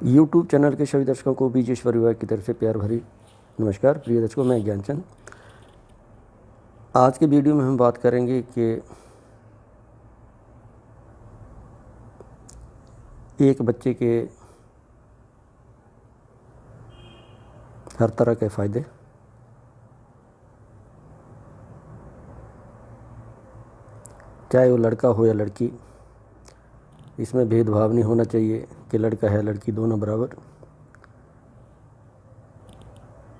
YouTube channel के सभी दर्शकों को बीजेश्वर विभाग की तरफ से प्यार भरी नमस्कार। प्रिय दर्शकों, मैं ज्ञानचंद। आज के वीडियो में हम बात करेंगे कि एक बच्चे के हर तरह के फ़ायदे, चाहे वो लड़का हो या लड़की। इसमें भेदभाव नहीं होना चाहिए कि लड़का है लड़की दोनों बराबर।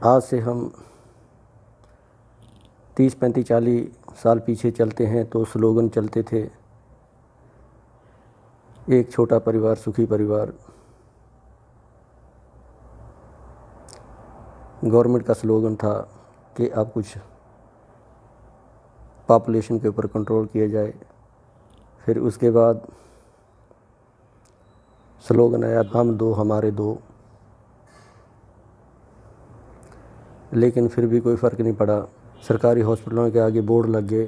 आज से हम 30, 35, 40 साल पीछे चलते हैं तो स्लोगन चलते थे, एक छोटा परिवार सुखी परिवार। गवर्नमेंट का स्लोगन था कि अब कुछ पॉपुलेशन के ऊपर कंट्रोल किया जाए। फिर उसके बाद स्लोगन आया, हम दो हमारे दो। लेकिन फिर भी कोई फ़र्क नहीं पड़ा। सरकारी हॉस्पिटलों के आगे बोर्ड लग गए,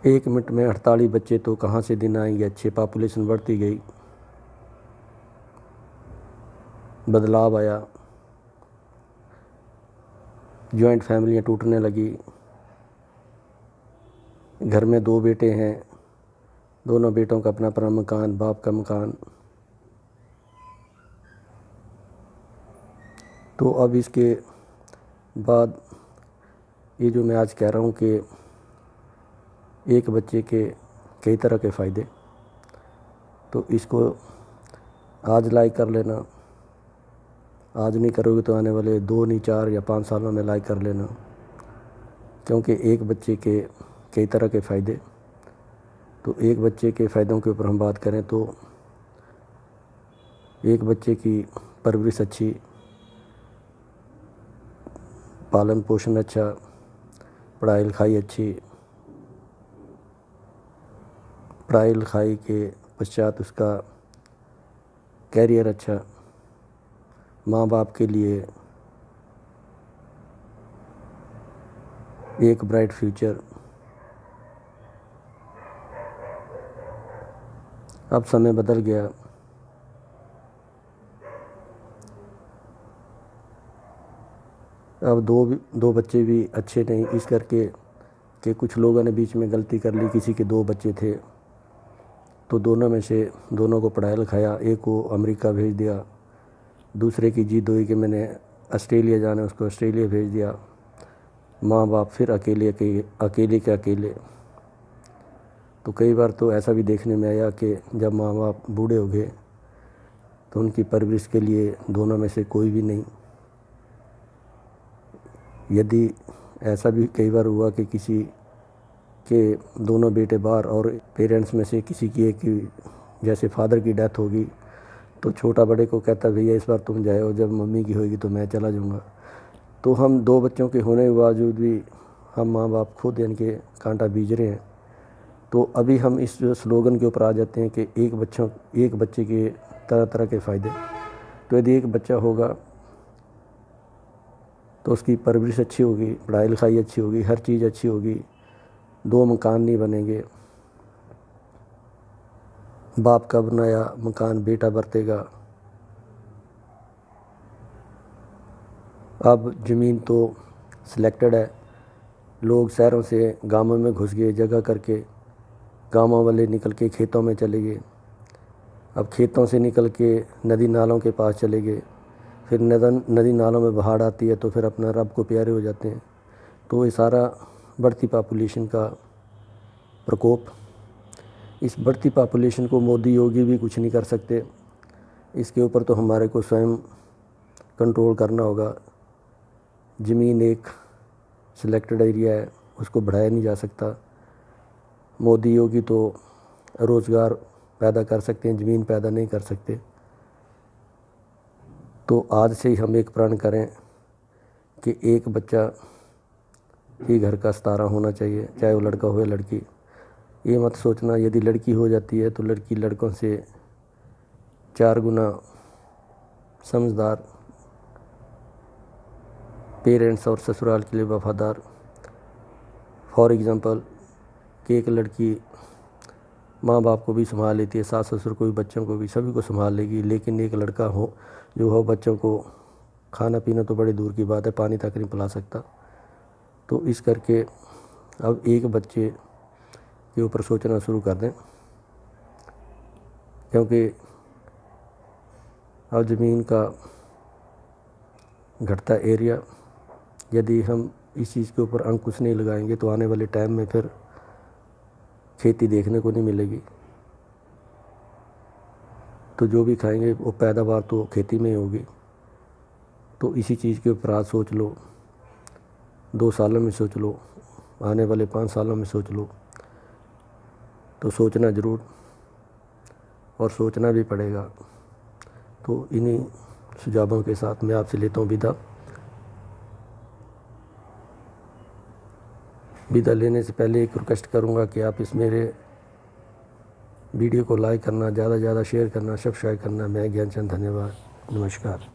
1 मिनट में 48 बच्चे, तो कहाँ से दिन आएंगे अच्छे। पॉपुलेशन बढ़ती गई, बदलाव आया, जॉइंट फैमिलियाँ टूटने लगी। घर में 2 बेटे हैं, दोनों बेटों का अपना अपना मकान, बाप का मकान। तो अब इसके बाद ये जो मैं आज कह रहा हूँ कि एक बच्चे के कई तरह के फ़ायदे, तो इसको आज लाइक कर लेना। आज नहीं करोगे तो आने वाले 2 नहीं 4 या 5 सालों में लाइक कर लेना, क्योंकि एक बच्चे के कई तरह के फ़ायदे। तो एक बच्चे के फ़ायदों के ऊपर हम बात करें तो एक बच्चे की परवरिश अच्छी, पालन पोषण अच्छा, पढ़ाई लिखाई अच्छी, पढ़ाई लिखाई के पश्चात उसका कैरियर अच्छा, माँ बाप के लिए एक ब्राइट फ्यूचर। अब समय बदल गया, अब दो बच्चे भी अच्छे नहीं, इस करके कि कुछ लोगों ने बीच में गलती कर ली। किसी के 2 बच्चे थे तो दोनों में से दोनों को पढ़ाया लिखाया, एक को अमेरिका भेज दिया, दूसरे की जिद हुई कि मैंने ऑस्ट्रेलिया जाना है, उसको ऑस्ट्रेलिया भेज दिया। माँ बाप फिर अकेले के अकेले। तो कई बार तो ऐसा भी देखने में आया कि जब माँ बाप बूढ़े हो गए तो उनकी परवरिश के लिए दोनों में से कोई भी नहीं। यदि ऐसा भी कई बार हुआ कि किसी के दोनों बेटे बाहर और पेरेंट्स में से किसी की एक की, जैसे फादर की डेथ होगी, तो छोटा बड़े को कहता भैया इस बार तुम जाओ, जब मम्मी की होगी तो मैं चला जाऊँगा। तो हम 2 बच्चों के होने के बावजूद भी हम माँ बाप खुद इनके कांटा बीज रहे हैं। तो अभी हम इस स्लोगन के ऊपर आ जाते हैं कि एक बच्चे के तरह तरह के फ़ायदे। तो यदि एक बच्चा होगा तो उसकी परवरिश अच्छी होगी, पढ़ाई लिखाई अच्छी होगी, हर चीज़ अच्छी होगी, 2 मकान नहीं बनेंगे, बाप का बनाया मकान बेटा बरतेगा। अब ज़मीन तो सिलेक्टेड है, लोग शहरों से गांवों में घुस गए जगह करके, गांवों वाले निकल के खेतों में चले गए। अब खेतों से निकल के नदी नालों के पास चले गए, फिर नदी नालों में बाढ़ आती है तो फिर अपना रब को प्यारे हो जाते हैं। तो ये सारा बढ़ती पॉपुलेशन का प्रकोप। इस बढ़ती पॉपुलेशन को मोदी योगी भी कुछ नहीं कर सकते। इसके ऊपर तो हमारे को स्वयं कंट्रोल करना होगा। ज़मीन एक सिलेक्टेड एरिया है, उसको बढ़ाया नहीं जा सकता। मोदी योगी तो रोज़गार पैदा कर सकते हैं, ज़मीन पैदा नहीं कर सकते। तो आज से ही हम एक प्रण करें कि एक बच्चा ही घर का सितारा होना चाहिए, चाहे वो लड़का हो या लड़की। ये मत सोचना यदि लड़की हो जाती है तो लड़की लड़कों से 4 गुना समझदार, पेरेंट्स और ससुराल के लिए वफादार। फॉर एग्ज़ाम्पल कि एक लड़की माँ बाप को भी संभाल लेती है, सास ससुर को भी, बच्चों को भी, सभी को संभाल लेगी। लेकिन एक लड़का हो जो हो बच्चों को खाना पीना तो बड़ी दूर की बात है, पानी तक नहीं पिला सकता। तो इस करके अब एक बच्चे के ऊपर सोचना शुरू कर दें, क्योंकि अब ज़मीन का घटता एरिया, यदि हम इस चीज़ के ऊपर अंकुश नहीं लगाएंगे तो आने वाले टाइम में फिर खेती देखने को नहीं मिलेगी। तो जो भी खाएंगे वो पैदावार तो खेती में ही होगी। तो इसी चीज़ के ऊपर आज सोच लो, 2 सालों में सोच लो, आने वाले 5 सालों में सोच लो। तो सोचना ज़रूर, और सोचना भी पड़ेगा। तो इन्हीं सुझावों के साथ मैं आपसे लेता हूँ विदा लेने से पहले एक रिक्वेस्ट करूँगा कि आप इस मेरे वीडियो को लाइक करना, ज़्यादा से ज़्यादा शेयर करना, सब्सक्राइब करना। मैं ज्ञानचंद, धन्यवाद, नमस्कार।